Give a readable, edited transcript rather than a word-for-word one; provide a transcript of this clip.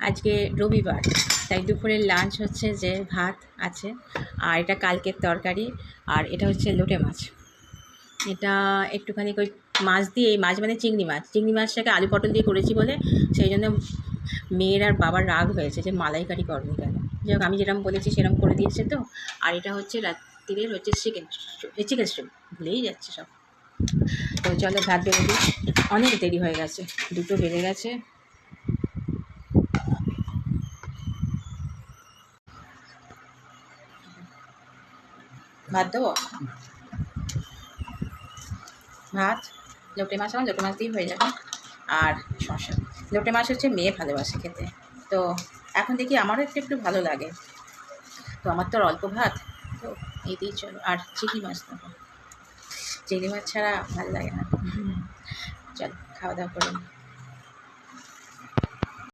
আজকে রবিবার, তাই দুপুরের লাঞ্চ হচ্ছে যে ভাত আছে, আর এটা কালকের তরকারি, আর এটা হচ্ছে লোটে মাছ। এটা একটুখানি ওই মাছ দিয়ে, মাছ মানে চিংড়ি মাছটাকে আলু পটল দিয়ে করেছি বলে সেই জন্য মেয়ের আর বাবার রাগ হয়েছে যে মালাইকারি করবে কেন। যাই হোক, আমি যেরকম বলেছি সেরকম করে দিয়েছে তো। আর এটা হচ্ছে রাত্রিরের হচ্ছে চিকেন স্টু, ভুলেই যাচ্ছে সব। তো চলো ভাত বেড়ে দিই, অনেক দেরি হয়ে গেছে, 2টো বেড়ে গেছে। ভাত দেবো, ভাত, লোটে মাছ, আমার লোটে মাছ দিয়ে হয়ে যাবে, আর শশা। লোটে মাছ হচ্ছে মেয়ে ভালোবাসে খেতে, তো এখন দেখি আমারও একটু একটু ভালো লাগে, তো আমার তো আর অল্প ভাত, তো এই দিয়েই চলো। আর চিংড়ি মাছ দেবো, চিংড়ি মাছ ছাড়া ভালো লাগে না। চলো খাওয়া দাওয়া করে।